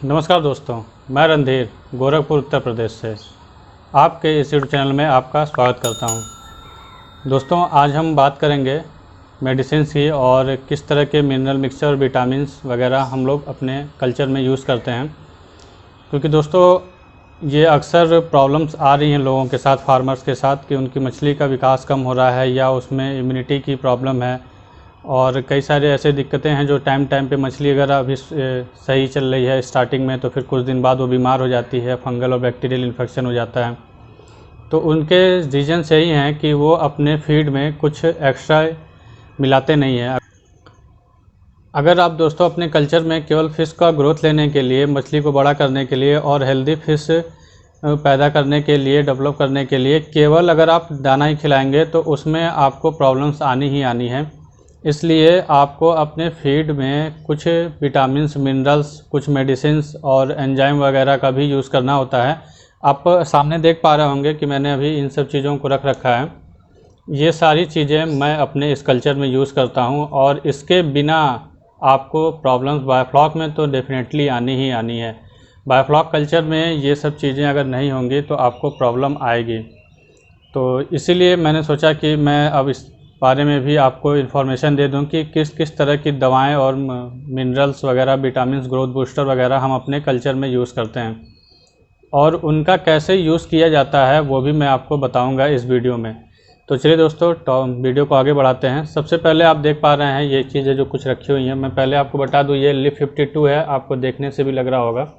नमस्कार दोस्तों, मैं रणधीर गोरखपुर उत्तर प्रदेश से आपके इस यूट्यूब चैनल में आपका स्वागत करता हूं। दोस्तों, आज हम बात करेंगे मेडिसिन की और किस तरह के मिनरल मिक्सचर और विटामिन्स वगैरह हम लोग अपने कल्चर में यूज़ करते हैं। क्योंकि दोस्तों ये अक्सर प्रॉब्लम्स आ रही हैं लोगों के साथ, फार्मर्स के साथ, कि उनकी मछली का विकास कम हो रहा है या उसमें इम्यूनिटी की प्रॉब्लम है और कई सारे ऐसे दिक्कतें हैं जो टाइम पे मछली अगर अभी सही चल रही है स्टार्टिंग में, तो फिर कुछ दिन बाद वो बीमार हो जाती है, फंगल और बैक्टीरियल इन्फेक्शन हो जाता है। तो उनके रीजन यही हैं कि वो अपने फीड में कुछ एक्स्ट्रा मिलाते नहीं हैं। अगर आप दोस्तों अपने कल्चर में केवल फ़िश का ग्रोथ लेने के लिए, मछली को बड़ा करने के लिए और हेल्दी फ़िश पैदा करने के लिए, डेवलप करने के लिए केवल अगर आप दाना ही खिलाएंगे तो उसमें आपको प्रॉब्लम्स आनी ही आनी है। इसलिए आपको अपने फीड में कुछ विटामिन्स, मिनरल्स, कुछ मेडिसिन्स और एंजाइम वगैरह का भी यूज़ करना होता है। आप सामने देख पा रहे होंगे कि मैंने अभी इन सब चीज़ों को रख रखा है। ये सारी चीज़ें मैं अपने इस कल्चर में यूज़ करता हूँ और इसके बिना आपको प्रॉब्लम्स बायोफ्लॉक में तो डेफिनेटली आनी ही आनी है। बायोफ्लॉक कल्चर में ये सब चीज़ें अगर नहीं होंगी तो आपको प्रॉब्लम आएगी। तो इसीलिए मैंने सोचा कि मैं अब इस बारे में भी आपको इन्फॉर्मेशन दे दूं कि किस किस तरह की दवाएं और मिनरल्स वगैरह, विटामिन्स, ग्रोथ बूस्टर वगैरह हम अपने कल्चर में यूज़ करते हैं और उनका कैसे यूज़ किया जाता है वो भी मैं आपको बताऊंगा इस वीडियो में। तो चलिए दोस्तों, वीडियो को आगे बढ़ाते हैं। सबसे पहले आप देख पा रहे हैं ये चीज़ें जो कुछ रखी हुई हैं। मैं पहले आपको बता दूँ, ये लिप 52 है, आपको देखने से भी लग रहा होगा।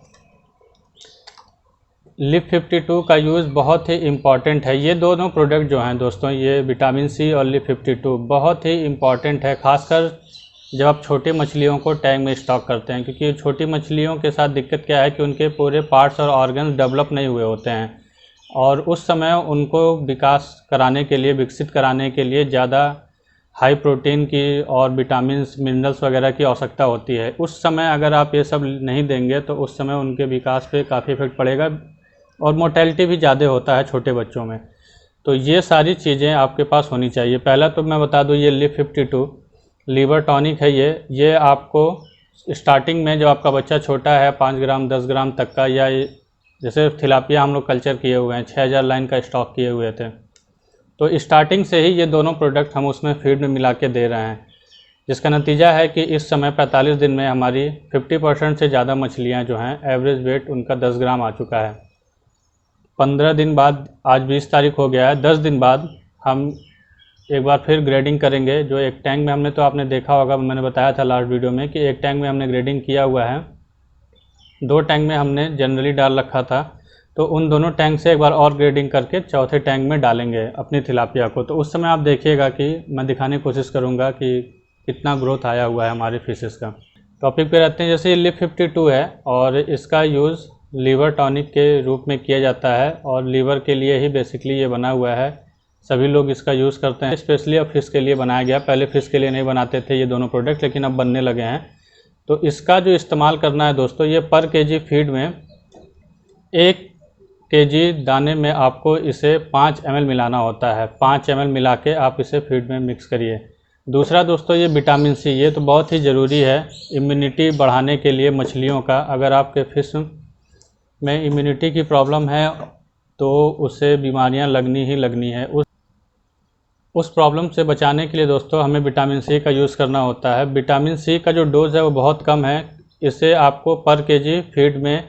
लिप 52 का यूज़ बहुत ही इम्पॉर्टेंट है। ये दोनों प्रोडक्ट जो हैं दोस्तों, ये विटामिन सी और लिप 52 बहुत ही इम्पॉर्टेंट है, खासकर जब आप छोटी मछलियों को टैंक में स्टॉक करते हैं। क्योंकि छोटी मछलियों के साथ दिक्कत क्या है कि उनके पूरे पार्ट्स और ऑर्गन्स डेवलप नहीं हुए होते हैं और उस समय उनको विकास कराने के लिए, विकसित कराने के लिए ज़्यादा हाई प्रोटीन की और विटामिन्स, मिनरल्स वगैरह की आवश्यकता होती है। उस समय अगर आप ये सब नहीं देंगे तो उस समय उनके विकास पे काफ़ी इफेक्ट पड़ेगा और मोर्टेलिटी भी ज़्यादा होता है छोटे बच्चों में। तो ये सारी चीज़ें आपके पास होनी चाहिए। पहला तो मैं बता दूँ, ये लिप 52 लीवर टॉनिक है। ये आपको स्टार्टिंग में, जब आपका बच्चा छोटा है, 5 ग्राम 10 ग्राम तक का, या जैसे थिलापिया हम लोग कल्चर किए हुए हैं, 6000 लाइन का स्टॉक किए हुए थे, तो स्टार्टिंग से ही ये दोनों प्रोडक्ट हम उसमें फीड में मिला के दे रहे हैं, जिसका नतीजा है कि इस समय 45 दिन में हमारी 50% से ज़्यादा मछलियाँ जो हैं, एवरेज वेट उनका 10 ग्राम आ चुका है। 15 दिन बाद, आज 20 तारीख हो गया है, 10 दिन बाद हम एक बार फिर ग्रेडिंग करेंगे। जो एक टैंक में हमने, तो आपने देखा होगा, मैंने बताया था लास्ट वीडियो में कि एक टैंक में हमने ग्रेडिंग किया हुआ है, 2 टैंक में हमने जनरली डाल रखा था। तो उन दोनों टैंक से एक बार और ग्रेडिंग करके चौथे टैंक में डालेंगे अपनी तिलापिया को। तो उस समय आप देखिएगा कि मैं दिखाने की कोशिश करूँगा कि कितना ग्रोथ आया हुआ है हमारे फिशेस का। टॉपिक पे रहते हैं। जैसे ये लिप 52 है और इसका यूज़ लीवर टॉनिक के रूप में किया जाता है और लीवर के लिए ही बेसिकली ये बना हुआ है। सभी लोग इसका यूज़ करते हैं, स्पेशली अब फिश के लिए बनाया गया। पहले फिश के लिए नहीं बनाते थे ये दोनों प्रोडक्ट, लेकिन अब बनने लगे हैं। तो इसका जो इस्तेमाल करना है दोस्तों, ये पर केजी फीड में 1 केजी दाने में आपको इसे 5 ml मिलाना होता है। 5 ml मिला के आप इसे फीड में मिक्स करिए। दूसरा दोस्तों, ये विटामिन सी, ये तो बहुत ही ज़रूरी है इम्यूनिटी बढ़ाने के लिए मछलियों का। अगर आपके फिश में इम्यूनिटी की प्रॉब्लम है तो उससे बीमारियां लगनी ही लगनी है। उस प्रॉब्लम से बचाने के लिए दोस्तों हमें विटामिन सी का यूज़ करना होता है। विटामिन सी का जो डोज़ है वो बहुत कम है। इसे आपको पर केजी फीड में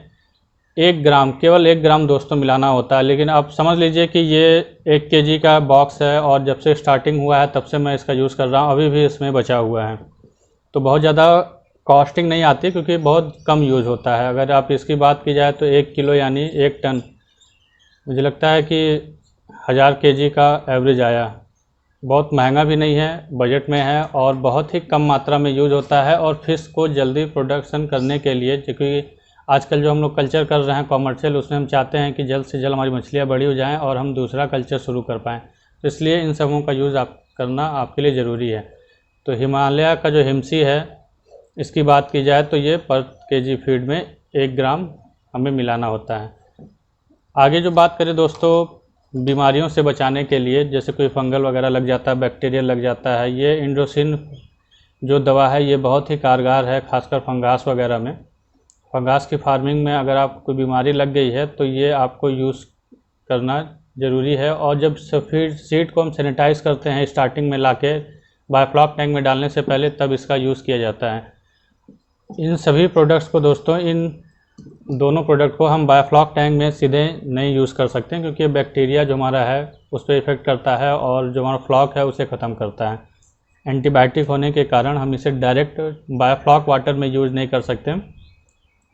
1 ग्राम, केवल 1 ग्राम दोस्तों मिलाना होता है। लेकिन आप समझ लीजिए कि ये 1 केजी का बॉक्स है और जब से स्टार्टिंग हुआ है तब से मैं इसका यूज़ कर रहा हूँ, अभी भी इसमें बचा हुआ है। तो बहुत ज़्यादा कॉस्टिंग नहीं आती क्योंकि बहुत कम यूज़ होता है। अगर आप इसकी बात की जाए तो 1 किलो यानी 1 टन, मुझे लगता है कि 1000 केजी का एवरेज आया। बहुत महंगा भी नहीं है, बजट में है और बहुत ही कम मात्रा में यूज़ होता है। और फिश को जल्दी प्रोडक्शन करने के लिए, क्योंकि आजकल जो हम लोग कल्चर कर रहे हैं कॉमर्शियल, उसमें हम चाहते हैं कि जल्द से जल्द हमारी मछलियाँ बड़ी हो जाएँ और हम दूसरा कल्चर शुरू कर पाएँ। तो इसलिए इन सबों का यूज़ आप करना आपके लिए ज़रूरी है। तो हिमालय का जो हिमसी है, इसकी बात की जाए तो ये पर केजी फीड में 1 ग्राम हमें मिलाना होता है। आगे जो बात करें दोस्तों, बीमारियों से बचाने के लिए, जैसे कोई फंगल वगैरह लग जाता है, बैक्टीरिया लग जाता है, ये इंडोसिन जो दवा है ये बहुत ही कारगर है, खासकर फंगास वगैरह में। फंगास की फार्मिंग में अगर आपको कोई बीमारी लग गई है तो ये आपको यूज़ करना ज़रूरी है। और जब फिर सीड को हम सैनिटाइज़ करते हैं स्टार्टिंग में लाके बायोफ्लॉक टैंक में डालने से पहले, तब इसका यूज़ किया जाता है। इन सभी प्रोडक्ट्स को दोस्तों, इन दोनों प्रोडक्ट को हम बायोफ्लॉक टैंक में सीधे नहीं यूज़ कर सकते, क्योंकि बैक्टीरिया जो हमारा है उस पर इफ़ेक्ट करता है और जो हमारा फ्लॉक है उसे ख़त्म करता है। एंटीबायोटिक होने के कारण हम इसे डायरेक्ट बायोफ्लॉक वाटर में यूज़ नहीं कर सकते।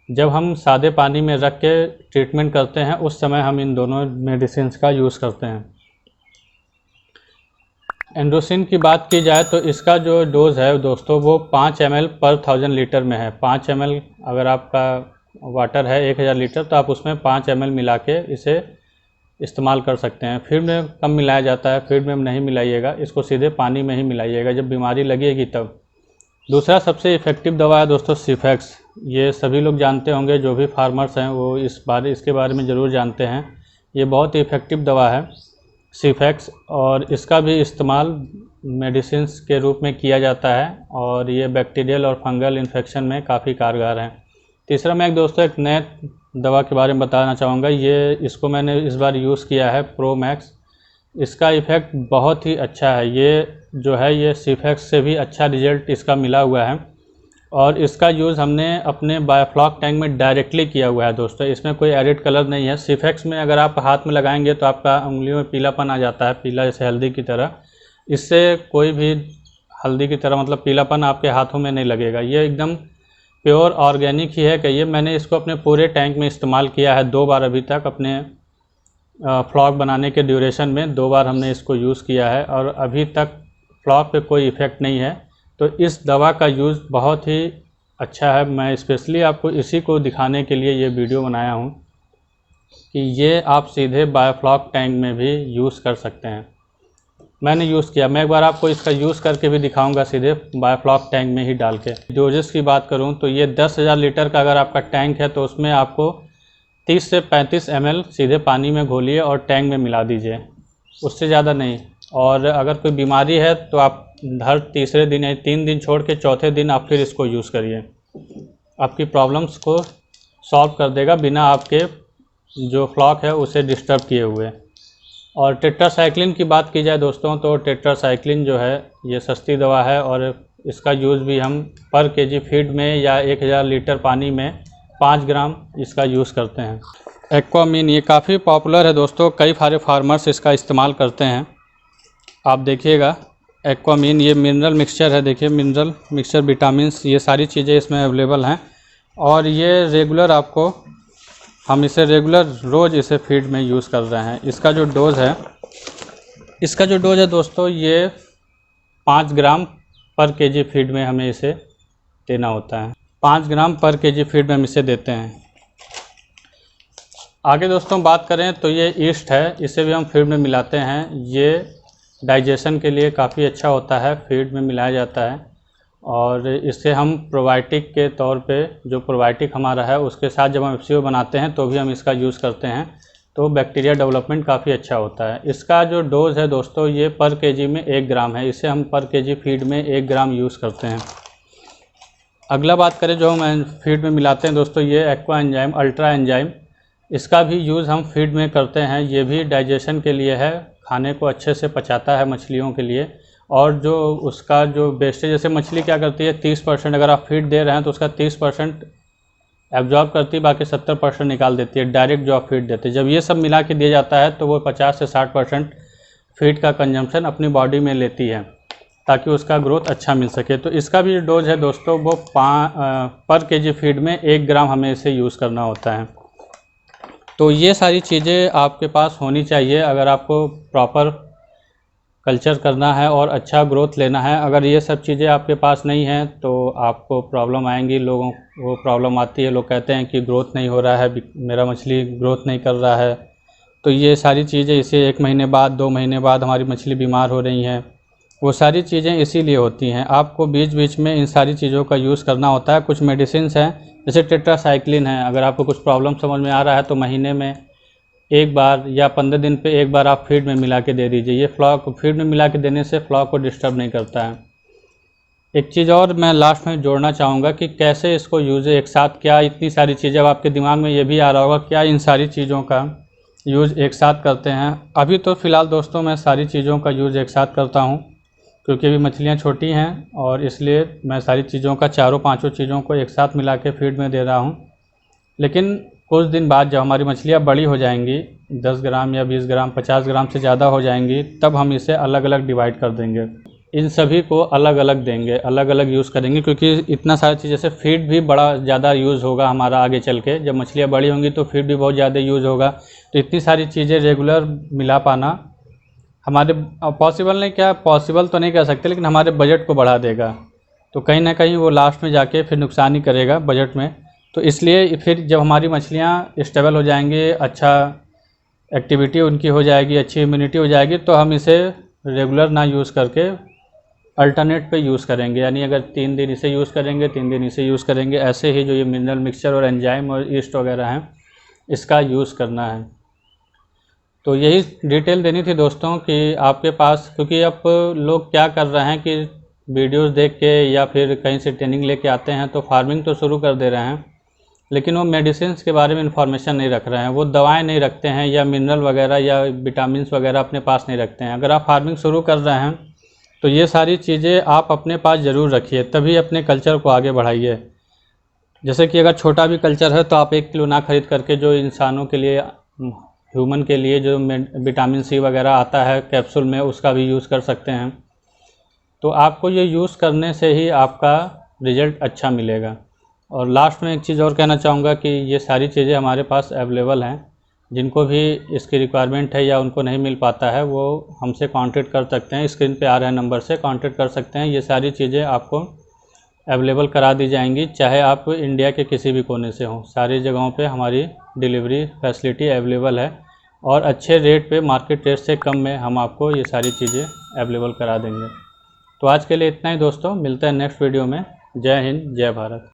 जब हम सादे पानी में रख के ट्रीटमेंट करते हैं उस समय हम इन दोनों मेडिसिन का यूज़ करते हैं। एंड्रोसिन की बात की जाए तो इसका जो डोज़ है दोस्तों वो 5 ml पर 1000 लीटर में है। 5 ml अगर आपका वाटर है 1000 लीटर तो आप उसमें 5 ml मिला के इसे इस्तेमाल कर सकते हैं। फीड में कम मिलाया जाता है, फीड में नहीं मिलाइएगा, इसको सीधे पानी में ही मिलाइएगा जब बीमारी लगेगी तब। दूसरा सबसे इफ़ेक्टिव दवा है दोस्तों सिफेक्स। ये सभी लोग जानते होंगे, जो भी फार्मर्स हैं वो इसके बारे में ज़रूर जानते हैं। ये बहुत ही इफ़ेक्टिव दवा है सिफेक्स, और इसका भी इस्तेमाल मेडिसिन्स के रूप में किया जाता है और ये बैक्टीरियल और फंगल इन्फेक्शन में काफ़ी कारगर है। तीसरा मैं दोस्तों एक नए दवा के बारे में बताना चाहूँगा। इसको मैंने इस बार यूज़ किया है, प्रो मैक्स। इसका इफ़ेक्ट बहुत ही अच्छा है। ये सिफेक्स से भी अच्छा रिजल्ट इसका मिला हुआ है और इसका यूज़ हमने अपने बायोफ्लॉक टैंक में डायरेक्टली किया हुआ है दोस्तों। इसमें कोई एडिड कलर नहीं है। सिफेक्स में अगर आप हाथ में लगाएंगे तो आपका उंगलियों में पीलापन आ जाता है, पीला जैसे हल्दी की तरह। इससे कोई भी हल्दी की तरह मतलब पीलापन आपके हाथों में नहीं लगेगा। ये एकदम प्योर ऑर्गेनिक ही है। कहिए, मैंने इसको अपने पूरे टैंक में इस्तेमाल किया है 2 बार अभी तक। अपने फ्लॉक बनाने के ड्यूरेशन में 2 बार हमने इसको यूज़ किया है और अभी तक फ्लॉक पे कोई इफ़ेक्ट नहीं है। तो इस दवा का यूज़ बहुत ही अच्छा है। मैं स्पेशली आपको इसी को दिखाने के लिए ये वीडियो बनाया हूँ कि ये आप सीधे बायोफ्लॉक टैंक में भी यूज़ कर सकते हैं। मैंने यूज़ किया, मैं एक बार आपको इसका यूज़ करके भी दिखाऊंगा सीधे बायोफ्लॉक टैंक में ही डाल के। डोजेस की बात करूं तो ये 10,000 लीटर का अगर आपका टैंक है तो उसमें आपको 30 से 35 ml सीधे पानी में घोलिए और टैंक में मिला दीजिए, उससे ज़्यादा नहीं। और अगर कोई बीमारी है तो आप हर तीसरे दिन या 3 दिन छोड़ के चौथे दिन आप फिर इसको यूज़ करिए। आपकी प्रॉब्लम्स को सॉल्व कर देगा बिना आपके जो फ्लॉक है उसे डिस्टर्ब किए हुए। और टेट्रासाइक्लिन की बात की जाए दोस्तों तो टेट्रासाइक्लिन जो है ये सस्ती दवा है और इसका यूज़ भी हम पर केजी फीड में या 1000 लीटर पानी में 5 ग्राम इसका यूज़ करते हैं। एक्वामीन ये काफ़ी पॉपुलर है दोस्तों, कई सारे फार्मर्स इसका इस्तेमाल करते हैं। आप देखिएगा एक्वामीन ये मिनरल मिक्सचर है, देखिए मिनरल मिक्सचर, विटामिन्स, ये सारी चीज़ें इसमें अवेलेबल हैं और ये रेगुलर आपको हम इसे रेगुलर रोज़ इसे फीड में यूज़ कर रहे हैं। इसका जो डोज़ है दोस्तों ये 5 ग्राम पर केजी फीड में हमें इसे देना होता है। 5 ग्राम पर केजी फीड में हम इसे देते हैं। आगे दोस्तों बात करें तो ये ईस्ट है, इसे भी हम फीड में मिलाते हैं। ये डाइजेशन के लिए काफ़ी अच्छा होता है, फीड में मिलाया जाता है और इससे हम प्रोबायोटिक के तौर पे, जो प्रोबायोटिक हमारा है उसके साथ जब हम FCO बनाते हैं तो भी हम इसका यूज़ करते हैं, तो बैक्टीरिया डेवलपमेंट काफ़ी अच्छा होता है। इसका जो डोज़ है दोस्तों ये पर केजी में 1 ग्राम है। इसे हम पर केजी फीड में 1 ग्राम यूज़ करते हैं। अगला बात करें जो हम फीड में मिलाते हैं दोस्तों, ये एक्वा एंजाइम, अल्ट्रा एंजाइम, इसका भी यूज़ हम फीड में करते हैं। ये भी डाइजेशन के लिए है, खाने को अच्छे से पचाता है मछलियों के लिए। और जो उसका जो वेस्टेज, जैसे मछली क्या करती है 30% अगर आप फीड दे रहे हैं तो उसका 30% एब्जॉर्ब करती है, बाकी 70% निकाल देती है डायरेक्ट जो आप फीड देते हैं। जब ये सब मिला के दिया जाता है तो वो 50 से 60% फीड का कंजम्पशन अपनी बॉडी में लेती है ताकि उसका ग्रोथ अच्छा मिल सके। तो इसका भी डोज है दोस्तों वो पर केजी फीड में 1 ग्राम हमें इसे यूज़ करना होता है। तो ये सारी चीज़ें आपके पास होनी चाहिए अगर आपको प्रॉपर कल्चर करना है और अच्छा ग्रोथ लेना है। अगर ये सब चीज़ें आपके पास नहीं हैं तो आपको प्रॉब्लम आएंगी। लोगों को प्रॉब्लम आती है, लोग कहते हैं कि ग्रोथ नहीं हो रहा है, मेरा मछली ग्रोथ नहीं कर रहा है। तो ये सारी चीज़ें इसे 1 महीने बाद 2 महीने बाद हमारी मछली बीमार हो रही हैं, वो सारी चीज़ें इसीलिए होती हैं। आपको बीच बीच में इन सारी चीज़ों का यूज़ करना होता है। कुछ मेडिसिन्स हैं जैसे टेट्रासाइक्लिन है, अगर आपको कुछ प्रॉब्लम समझ में आ रहा है तो महीने में 1 बार या 15 दिन पे 1 बार आप फीड में मिला के दे दीजिए। ये फ्लॉक फीड में मिला के देने से फ्लॉक को डिस्टर्ब नहीं करता है। एक चीज़ और मैं लास्ट में जोड़ना चाहूँगा कि कैसे इसको यूज़ एक साथ, क्या इतनी सारी चीज़ें, अब आपके दिमाग में ये भी आ रहा होगा क्या इन सारी चीज़ों का यूज़ एक साथ करते हैं। अभी तो फ़िलहाल दोस्तों मैं सारी चीज़ों का यूज़ एक साथ करता हूँ, क्योंकि अभी मछलियाँ छोटी हैं और इसलिए मैं सारी चीज़ों का चारों पांचों चीज़ों को एक साथ मिला के फीड में दे रहा हूँ। लेकिन कुछ दिन बाद जब हमारी मछलियाँ बड़ी हो जाएंगी, 10 ग्राम या 20 ग्राम 50 ग्राम से ज़्यादा हो जाएंगी, तब हम इसे अलग अलग डिवाइड कर देंगे। इन सभी को अलग अलग देंगे, अलग अलग यूज़ करेंगे, क्योंकि इतना सारी चीज़, जैसे फीड भी बड़ा ज़्यादा यूज़ होगा हमारा आगे चल के, जब मछलियाँ बड़ी होंगी तो फीड भी बहुत ज़्यादा यूज़ होगा। तो इतनी सारी चीज़ें रेगुलर मिला पाना हमारे पॉसिबल नहीं, क्या पॉसिबल तो नहीं कह सकते, लेकिन हमारे बजट को बढ़ा देगा। तो कहीं ना कहीं वो लास्ट में जाके फिर नुकसान ही करेगा बजट में। तो इसलिए फिर जब हमारी मछलियाँ स्टेबल हो जाएंगी, अच्छा एक्टिविटी उनकी हो जाएगी, अच्छी इम्यूनिटी हो जाएगी, तो हम इसे रेगुलर ना यूज़ करके अल्टरनेट पे यूज़ करेंगे। यानी अगर 3 दिन इसे यूज़ करेंगे, 3 दिन इसे यूज़ करेंगे, ऐसे ही जो ये मिनरल मिक्सचर और एंजाइम और ईस्ट वगैरह हैं इसका यूज़ करना है। तो यही डिटेल देनी थी दोस्तों कि आपके पास, क्योंकि अब लोग क्या कर रहे हैं कि वीडियोस देख के या फिर कहीं से ट्रेनिंग लेके आते हैं तो फार्मिंग तो शुरू कर दे रहे हैं, लेकिन वो मेडिसिन के बारे में इन्फॉर्मेशन नहीं रख रहे हैं, वो दवाएं नहीं रखते हैं या मिनरल वगैरह या विटामिन वगैरह अपने पास नहीं रखते हैं। अगर आप फार्मिंग शुरू कर रहे हैं तो ये सारी चीज़ें आप अपने पास ज़रूर रखिए, तभी अपने कल्चर को आगे बढ़ाइए। जैसे कि अगर छोटा भी कल्चर है तो आप 1 किलो ना खरीद करके जो इंसानों के लिए, ह्यूमन के लिए जो विटामिन सी वगैरह आता है कैप्सूल में, उसका भी यूज़ कर सकते हैं। तो आपको ये यूज़ करने से ही आपका रिज़ल्ट अच्छा मिलेगा। और लास्ट में एक चीज़ और कहना चाहूँगा कि ये सारी चीज़ें हमारे पास अवेलेबल हैं, जिनको भी इसकी रिक्वायरमेंट है या उनको नहीं मिल पाता है वो हमसे कांटेक्ट कर सकते हैं, स्क्रीन पे आ रहे नंबर से कांटेक्ट कर सकते हैं। ये सारी चीज़ें आपको अवेलेबल करा दी जाएंगी, चाहे आप इंडिया के किसी भी कोने से हों। सारी जगहों पे हमारी डिलीवरी फैसिलिटी अवेलेबल है और अच्छे रेट पे, मार्केट रेट से कम में हम आपको ये सारी चीज़ें अवेलेबल करा देंगे। तो आज के लिए इतना ही दोस्तों, मिलते हैं नेक्स्ट वीडियो में। जय हिंद, जय भारत।